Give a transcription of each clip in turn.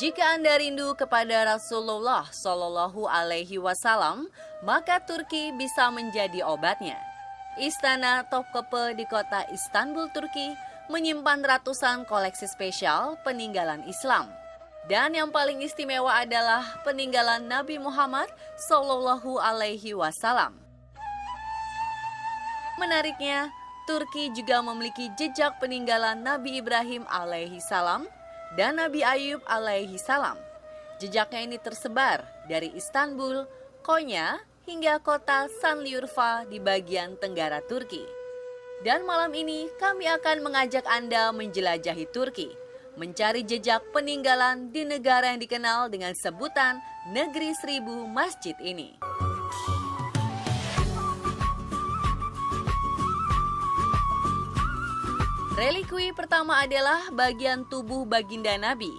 Jika Anda rindu kepada Rasulullah Shallallahu Alaihi Wasallam, maka Turki bisa menjadi obatnya. Istana Topkapi di kota Istanbul, Turki, menyimpan ratusan koleksi spesial peninggalan Islam. Dan yang paling istimewa adalah peninggalan Nabi Muhammad Shallallahu Alaihi Wasallam. Menariknya, Turki juga memiliki jejak peninggalan Nabi Ibrahim alaihi salam dan Nabi Ayub alaihi salam. Jejaknya ini tersebar dari Istanbul, Konya, hingga kota Sanliurfa di bagian tenggara Turki. Dan malam ini kami akan mengajak Anda menjelajahi Turki, mencari jejak peninggalan di negara yang dikenal dengan sebutan Negeri Seribu Masjid ini. Relikwi pertama adalah bagian tubuh baginda Nabi.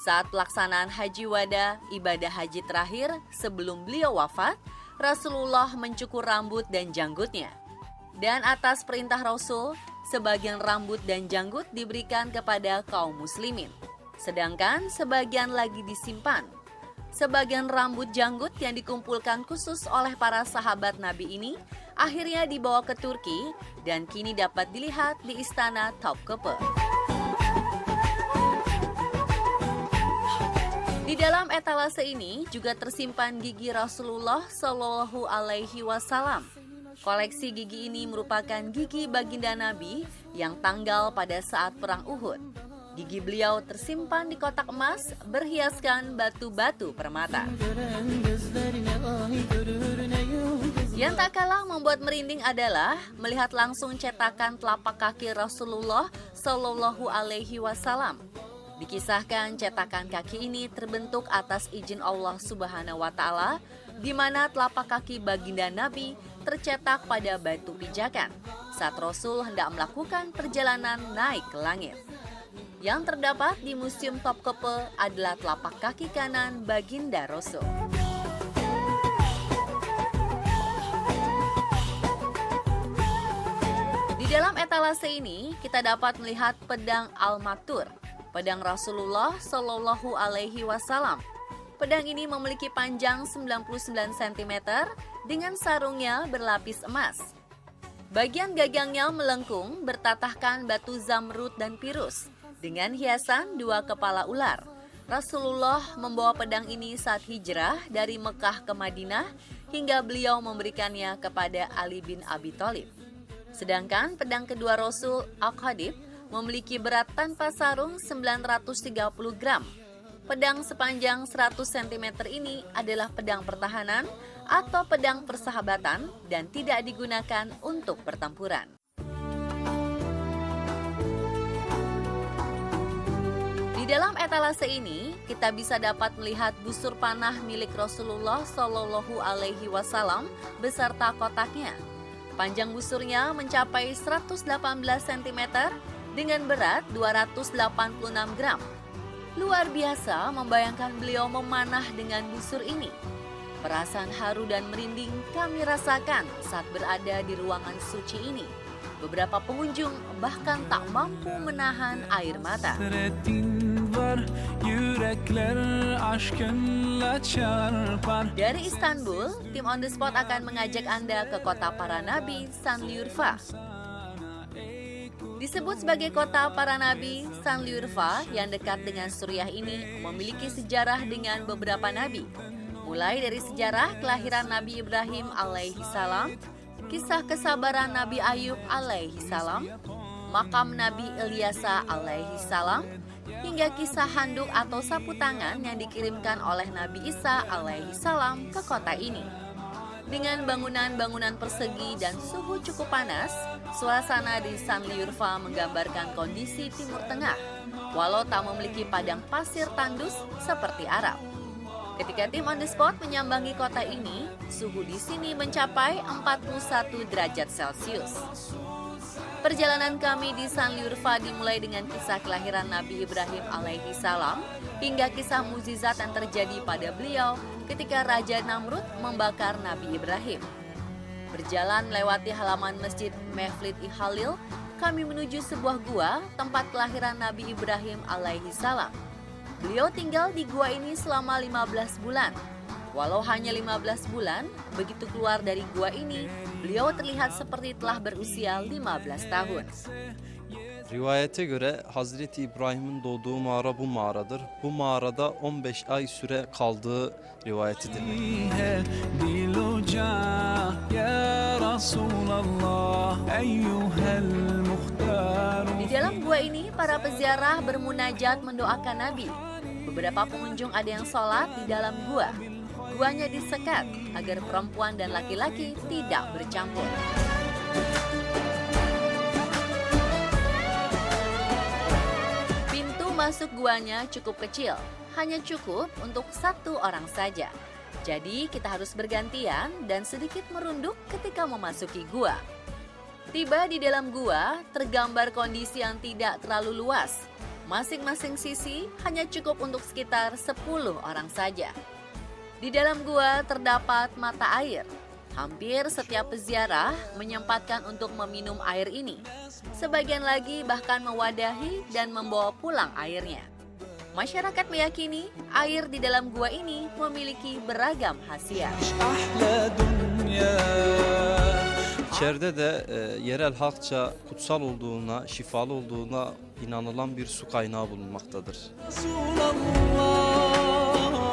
Saat pelaksanaan Haji Wada, ibadah haji terakhir sebelum beliau wafat, Rasulullah mencukur rambut dan janggutnya. Dan atas perintah Rasul, sebagian rambut dan janggut diberikan kepada kaum muslimin, sedangkan sebagian lagi disimpan. Sebagian rambut janggut yang dikumpulkan khusus oleh para sahabat Nabi ini akhirnya dibawa ke Turki dan kini dapat dilihat di Istana Topkapi. Di dalam etalase ini juga tersimpan gigi Rasulullah Shallallahu Alaihi Wasallam. Koleksi gigi ini merupakan gigi baginda Nabi yang tanggal pada saat perang Uhud. Gigi beliau tersimpan di kotak emas berhiaskan batu-batu permata. Yang tak kalah membuat merinding adalah melihat langsung cetakan telapak kaki Rasulullah Shallallahu Alaihi Wasallam. Dikisahkan cetakan kaki ini terbentuk atas izin Allah Subhanahu Wa Taala, di mana telapak kaki baginda Nabi tercetak pada batu pijakan saat Rasul hendak melakukan perjalanan naik ke langit. Yang terdapat di Museum Topkapi adalah telapak kaki kanan baginda Rasul. Di dalam etalase ini kita dapat melihat pedang Al-Maktur, pedang Rasulullah Shallallahu Alaihi Wasallam. Pedang ini memiliki panjang 99 cm dengan sarungnya berlapis emas. Bagian gagangnya melengkung bertatahkan batu zamrud dan pirus dengan hiasan dua kepala ular. Rasulullah membawa pedang ini saat hijrah dari Mekah ke Madinah hingga beliau memberikannya kepada Ali bin Abi Thalib. Sedangkan pedang kedua Rasul, Al-Qadib, memiliki berat tanpa sarung 930 gram. Pedang sepanjang 100 cm ini adalah pedang pertahanan atau pedang persahabatan dan tidak digunakan untuk pertempuran. Di dalam etalase ini, kita bisa dapat melihat busur panah milik Rasulullah Shallallahu Alaihi Wasallam beserta kotaknya. Panjang busurnya mencapai 118 cm dengan berat 286 gram. Luar biasa membayangkan beliau memanah dengan busur ini. Perasaan haru dan merinding kami rasakan saat berada di ruangan suci ini. Beberapa pengunjung bahkan tak mampu menahan air mata. Dari Istanbul, tim On The Spot akan mengajak Anda ke kota para nabi, Sanliurfa. Disebut sebagai kota para nabi, Sanliurfa yang dekat dengan Suriah ini memiliki sejarah dengan beberapa nabi. Mulai dari sejarah kelahiran Nabi Ibrahim alaihi salam, kisah kesabaran Nabi Ayub alaihi salam, makam Nabi Ilyasa alaihi salam, hingga kisah handuk atau sapu tangan yang dikirimkan oleh Nabi Isa alaihi salam ke kota ini. Dengan bangunan-bangunan persegi dan suhu cukup panas, suasana di Sanliurfa menggambarkan kondisi Timur Tengah, walau tak memiliki padang pasir tandus seperti Arab. Ketika tim On The Spot menyambangi kota ini, suhu di sini mencapai 41 derajat Celcius. Perjalanan kami di Sanliurfa dimulai dengan kisah kelahiran Nabi Ibrahim alaihi salam hingga kisah mukjizat yang terjadi pada beliau ketika Raja Namrud membakar Nabi Ibrahim. Berjalan melewati halaman Masjid Mevlid-i Khalil, kami menuju sebuah gua tempat kelahiran Nabi Ibrahim alaihi salam. Beliau tinggal di gua ini selama 15 bulan. Walau hanya 15 bulan, begitu keluar dari gua ini, beliau terlihat seperti telah berusia 15 tahun. Rivayete göre Hazreti İbrahim'in doğduğu mağara bu mağaradır. Bu mağarada 15 ay süre kaldığı rivayet edilir. Di dalam gua ini, para peziarah bermunajat mendoakan Nabi. Beberapa pengunjung ada yang sholat di dalam gua. Guanya disekat agar perempuan dan laki-laki tidak bercampur. Pintu masuk guanya cukup kecil, hanya cukup untuk satu orang saja. Jadi kita harus bergantian dan sedikit merunduk ketika memasuki gua. Tiba di dalam gua, tergambar kondisi yang tidak terlalu luas. Masing-masing sisi hanya cukup untuk sekitar 10 orang saja. Di dalam gua terdapat mata air. Hampir setiap peziarah menyempatkan untuk meminum air ini. Sebagian lagi bahkan mewadahi dan membawa pulang airnya. Masyarakat meyakini air di dalam gua ini memiliki beragam khasiat. İçeride de yerel halkça kutsal olduğuna, şifalı olduğuna inanılan bir su kaynağı bulunmaktadır.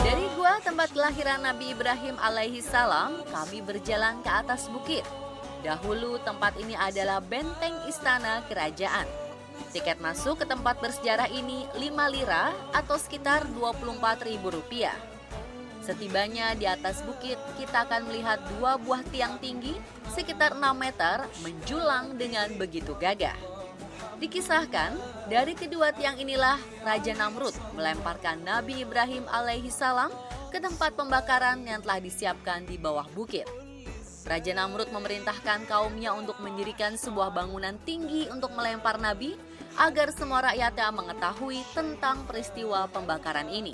Dari gua tempat kelahiran Nabi Ibrahim alaihi salam, kami berjalan ke atas bukit. Dahulu tempat ini adalah benteng istana kerajaan. Tiket masuk ke tempat bersejarah ini 5 lira atau sekitar Rp24.000. Setibanya di atas bukit, kita akan melihat 2 buah tiang tinggi sekitar 6 meter menjulang dengan begitu gagah. Dikisahkan, dari kedua tiang inilah Raja Namrud melemparkan Nabi Ibrahim alaihi salam ke tempat pembakaran yang telah disiapkan di bawah bukit. Raja Namrud memerintahkan kaumnya untuk mendirikan sebuah bangunan tinggi untuk melempar Nabi agar semua rakyatnya mengetahui tentang peristiwa pembakaran ini.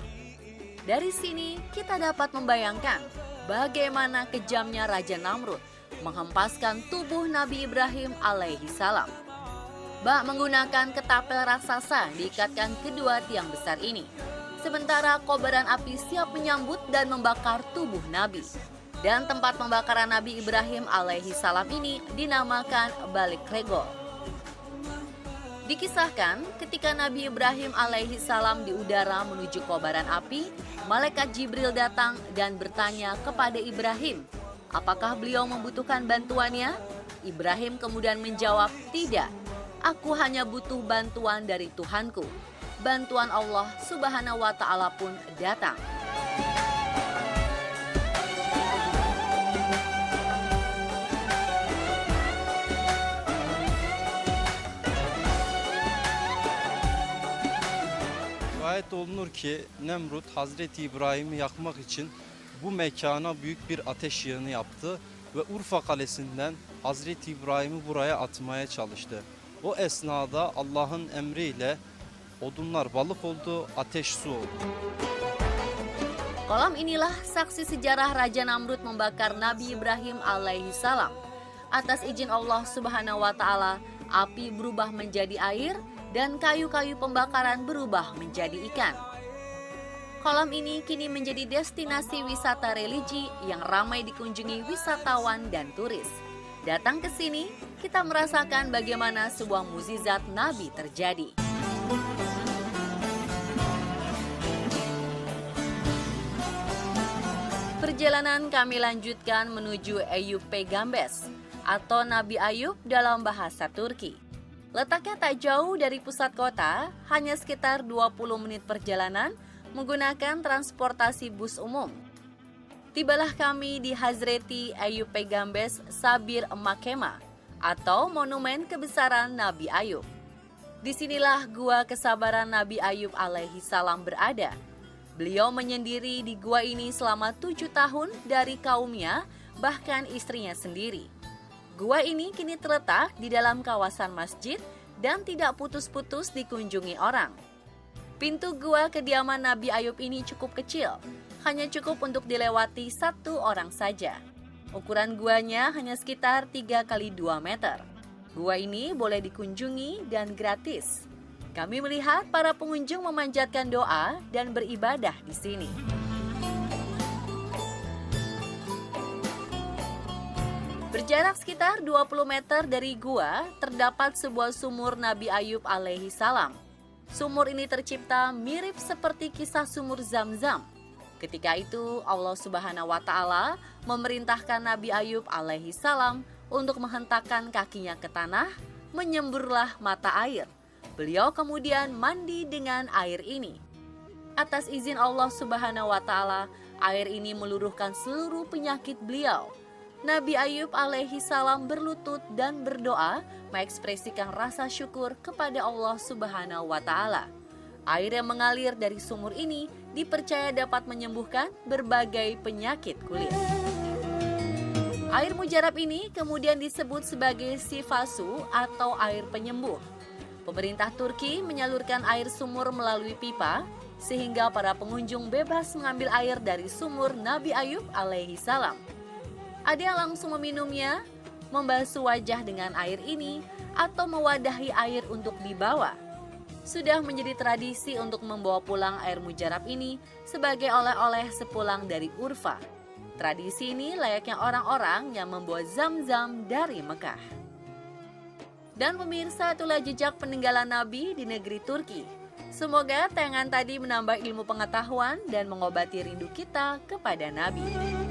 Dari sini kita dapat membayangkan bagaimana kejamnya Raja Namrud menghempaskan tubuh Nabi Ibrahim alaihi salam. Bak menggunakan ketapel raksasa diikatkan kedua tiang besar ini. Sementara kobaran api siap menyambut dan membakar tubuh Nabi. Dan tempat pembakaran Nabi Ibrahim alaihi salam ini dinamakan Balik Regol. Dikisahkan ketika Nabi Ibrahim alaihi salam di udara menuju kobaran api, malaikat Jibril datang dan bertanya kepada Ibrahim, apakah beliau membutuhkan bantuannya? Ibrahim kemudian menjawab, tidak. Aku hanya butuh bantuan dari Tuhanku. Bantuan Allah Subhanahu wa Ta'ala pun datang. Rivayet olunur ki Nemrut Hazreti İbrahim'i yakmak için bu mekana büyük bir ateş yığını yaptı ve Urfa Kalesi'nden Hazreti İbrahim'i buraya atmaya çalıştı. O esnada Allah'ın emriyle odunlar balık oldu, ateş su oldu. Kolam inilah saksi sejarah Raja Namrud membakar Nabi Ibrahim alaihi salam. Atas izin Allah Subhanahu wa Ta'ala, api berubah menjadi air dan kayu-kayu pembakaran berubah menjadi ikan. Kolam ini kini menjadi destinasi wisata religi yang ramai dikunjungi wisatawan dan turis. Datang ke sini, kita merasakan bagaimana sebuah mukjizat Nabi terjadi. Perjalanan kami lanjutkan menuju Eyüp Peygamber atau Nabi Ayub dalam bahasa Turki. Letaknya tak jauh dari pusat kota, hanya sekitar 20 menit perjalanan menggunakan transportasi bus umum. Tibalah kami di Hazreti Eyüp Peygamber Sabir Makema atau Monumen Kebesaran Nabi Ayub. Disinilah gua kesabaran Nabi Ayub alaihi salam berada. Beliau menyendiri di gua ini selama 7 tahun dari kaumnya, bahkan istrinya sendiri. Gua ini kini terletak di dalam kawasan masjid dan tidak putus-putus dikunjungi orang. Pintu gua kediaman Nabi Ayub ini cukup kecil, hanya cukup untuk dilewati 1 orang saja. Ukuran guanya hanya sekitar 3 x 2 meter. Gua ini boleh dikunjungi dan gratis. Kami melihat para pengunjung memanjatkan doa dan beribadah di sini. Berjarak sekitar 20 meter dari gua, terdapat sebuah sumur Nabi Ayub alaihi salam. Sumur ini tercipta mirip seperti kisah sumur Zam-Zam. Ketika itu Allah Subhanahu wa Ta'ala memerintahkan Nabi Ayub alaihi salam untuk menghentakkan kakinya ke tanah, menyemburlah mata air. Beliau kemudian mandi dengan air ini. Atas izin Allah Subhanahu wa Ta'ala, air ini meluruhkan seluruh penyakit beliau. Nabi Ayub alaihi salam berlutut dan berdoa mengekspresikan rasa syukur kepada Allah Subhanahu wa Ta'ala. Air yang mengalir dari sumur ini dipercaya dapat menyembuhkan berbagai penyakit kulit. Air mujarab ini kemudian disebut sebagai sifasu atau air penyembuh. Pemerintah Turki menyalurkan air sumur melalui pipa sehingga para pengunjung bebas mengambil air dari sumur Nabi Ayub alaihi salam. Ada yang langsung meminumnya, membasuh wajah dengan air ini, atau mewadahi air untuk dibawa. Sudah menjadi tradisi untuk membawa pulang air mujarab ini sebagai oleh-oleh sepulang dari Urfa. Tradisi ini layaknya orang-orang yang membawa Zam-Zam dari Mekah. Dan pemirsa, itulah jejak peninggalan Nabi di negeri Turki. Semoga tayangan tadi menambah ilmu pengetahuan dan mengobati rindu kita kepada Nabi.